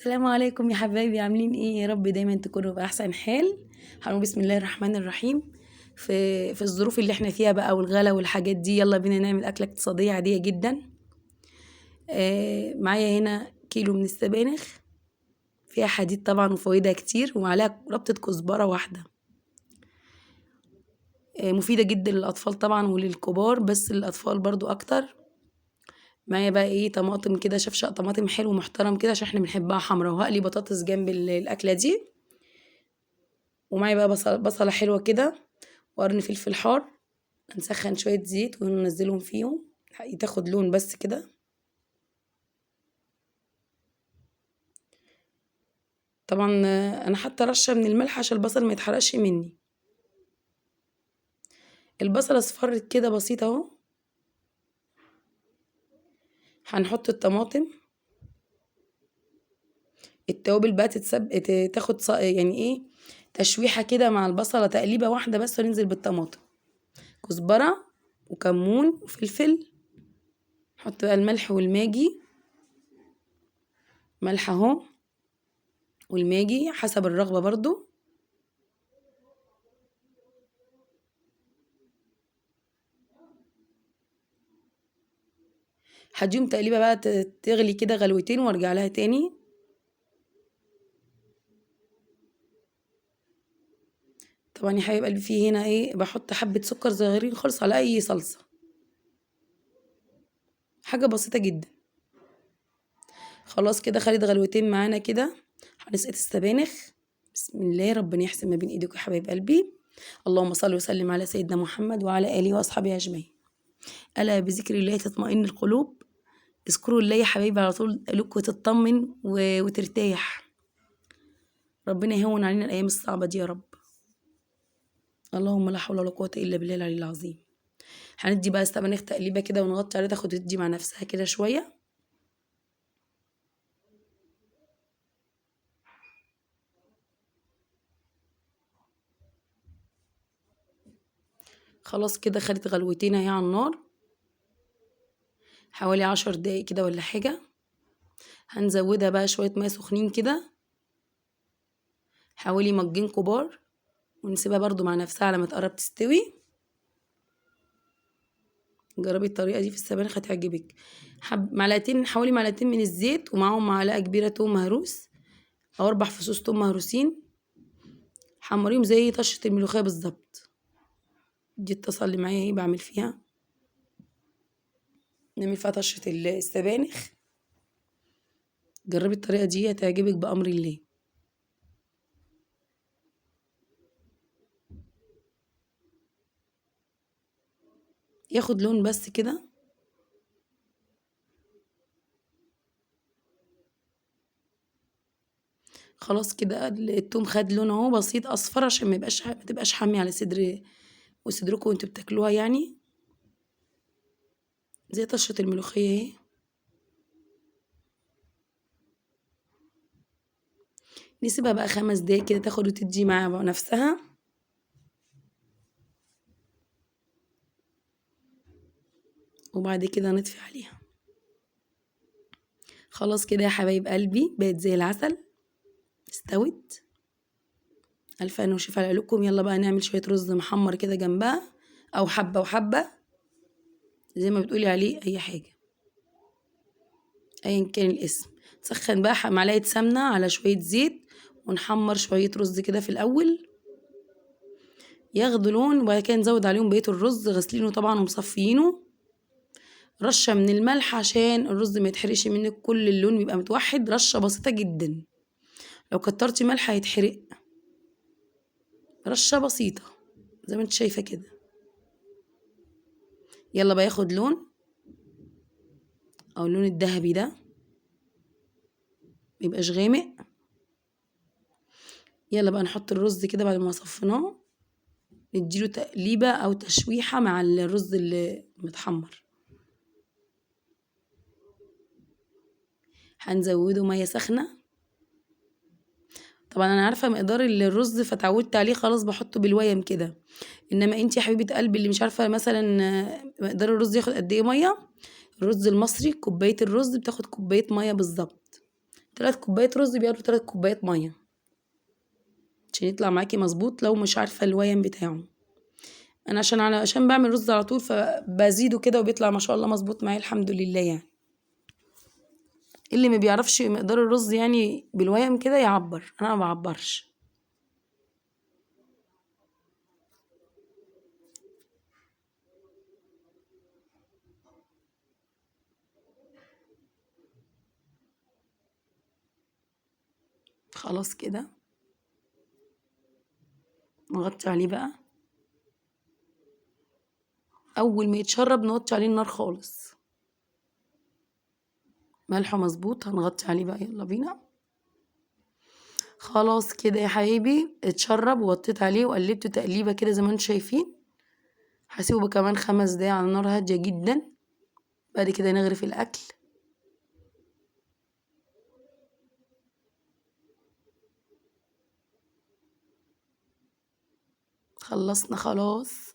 السلام عليكم يا حبايبي، عاملين ايه؟ يا رب دايما تكونوا بأحسن حال. هنقول بسم الله الرحمن الرحيم. في الظروف اللي احنا فيها بقى والغلا والحاجات دي، يلا بينا نعمل أكلة اقتصادية عادية جدا. معايا هنا كيلو من السبانخ، فيها حديد طبعا وفوائدها كتير، وعليها ربطة كزبرة واحدة. مفيدة جدا للأطفال طبعا وللكبار، بس للأطفال برضو أكتر. معايا بقى ايه طماطم كده، شفشق طماطم حلو محترم كده عشان احنا بنحبها حمرا، وهقلي بطاطس جنب الأكلة دي. ومعايا بقى بصلة حلوة كده، وقرن فلفل حار. هنسخن شوية زيت وننزلهم فيهم، تاخد لون بس كده. طبعا انا حاطه رشة من الملح عشان البصل ما يتحرقش مني. البصلة اصفرت كده بسيطة اهو. هنحط الطماطم. التوابل بقى تاخد يعني ايه، تشويحة كده مع البصلة، تقليبة واحدة بس، وننزل بالطماطم. كزبرة وكمون وفلفل. نحط بقى الملح والماجي. ملح اهو، والماجي حسب الرغبة برضو. هديهم تقليبة بقى تغلي كده غلوتين، وارجع لها تاني. طبعا يا حبايب قلبي، فيه هنا ايه، بحط حبة سكر صغيرين خالص على اي صلصة. حاجة بسيطة جدا. خلاص كده خدت غلوتين معانا كده. هنسقط السبانخ. بسم الله، ربنا يحسن ما بين ايديكم يا حبايب قلبي. اللهم صل وسلم على سيدنا محمد وعلى اله واصحابه اجمعين. الا بذكر الله تطمئن القلوب. اذكروا الله يا حبايبي على طول، قلوبكم تطمن وترتاح. ربنا يهون علينا الايام الصعبة دي يا رب. اللهم لا حول ولا قوة الا بالله العلي العظيم. هندي بقى السبانخ تقليبه كده، ونغطي عليها تاخد تدي مع نفسها كده شويه. خلاص كده خدت غلوتين اهي على النار، حوالي 10 دقايق كده ولا حاجه. هنزودها بقى شويه ميه سخنين كده، حوالي مجين كبار. ونسيبها برضو مع نفسها على ما تقرب تستوي. جربي الطريقه دي في السبانخ هتعجبك. معلقتين، حوالي معلقتين من الزيت، ومعاهم معلقه كبيره توم مهروس، او 4 فصوص توم مهروسين. حمريهم زي طشه الملوخيه بالظبط. دي الطاسه اللي معايا اهي بعمل فيها. نعمل فيها طشه السبانخ. جربي الطريقه دي هتعجبك بامر الله. ياخد لون بس كده. خلاص كده التوم خد لون اهو بسيط اصفر، عشان ما تبقاش حامي على وصدركم وانتوا بتاكلوها يعني. زي طشة الملوخية اهي. نسيبها بقى 5 دقايق كده تاخد وتدي مع نفسها. وبعد كده نطفي عليها. خلاص كده يا حبايب قلبي، بقت زي العسل. استوت. الف انا وشوف على قلوبكم. يلا بقى نعمل شوية رز محمر كده جنبها، او حبة وحبة، زي ما بتقولي عليه اي حاجة، ايا كان الاسم. تسخن بقى معلقة سمنة على شوية زيت، ونحمر شوية رز كده في الأول، ياخدوا لون. وبعد كده نزود عليهم بقية الرز، غسلينه طبعا ومصفيينه. رشة من الملح عشان الرز ما يتحرقش منك، كل اللون بيبقى متوحد. رشة بسيطة جدا، لو كترتي ملح هيتحرق. رشة بسيطة زي ما انت شايفة كده. يلا بقى ياخد لون، او اللون الذهبي ده، ميبقاش غامق. يلا بقى نحط الرز كده بعد ما صفيناه، نديله تقليبة او تشويحة مع الرز اللي متحمر. هنزوده مية سخنة. طبعا انا عارفة مقدار الرز فتعودت عليه، خلاص بحطه بالويم كده. انما انتي يا حبيبة قلبي اللي مش عارفة مثلا مقدار الرز ياخد قد ايه مية، الرز المصري كوباية الرز بتاخد كوباية مية بالظبط. 3 كوبايات رز بياخدوا 3 كوبايات مية عشان يطلع معاكي مظبوط لو مش عارفة الويم بتاعه. أنا عشان باعمل رز على طول فبازيده كده وبيطلع ما شاء الله مظبوط معايا الحمد لله يعني. اللي ما بيعرفش مقدار الرز يعني بالويم كده يعبّر، أنا ما باعبّرش. خلاص كده، نغطّي عليه بقى، أول ما يتشرّب نوطّي عليه النار خالص. ملحه مضبوط، هنغطّي عليه بقى يالّا بينا. خلاص كده يا حبايبي اتشرّب ووطّيت عليه وقلّبته تقليبة كده زي ما أنتم شايفين، هاسيبه بقى كمان 5 دقايق على نار هادية جدًا، بعد كده نغرف الأكل. خلّصنا خلاص.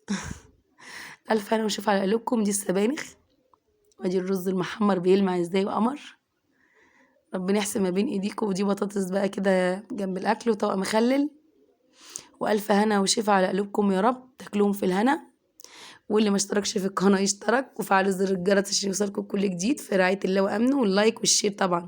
ألف هنا وشفا على قلوبكم، دي السبانخ، وأدي الرز المحمّر بيلمع إزاي وقمر، ربنا يحسن ما بين إيديكم، ودي بطاطس بقى كده جنب الأكل وطبق مخلِّل، وألف هنا وشفا على قلوبكم يا رب، تاكلوهم في الهنا، واللي ما اشتركش في القناة يشترك وفعلوا زر الجرس عشان يوصلكم كل جديد في رعاية الله وأمنه، واللايك والشير طبعًا.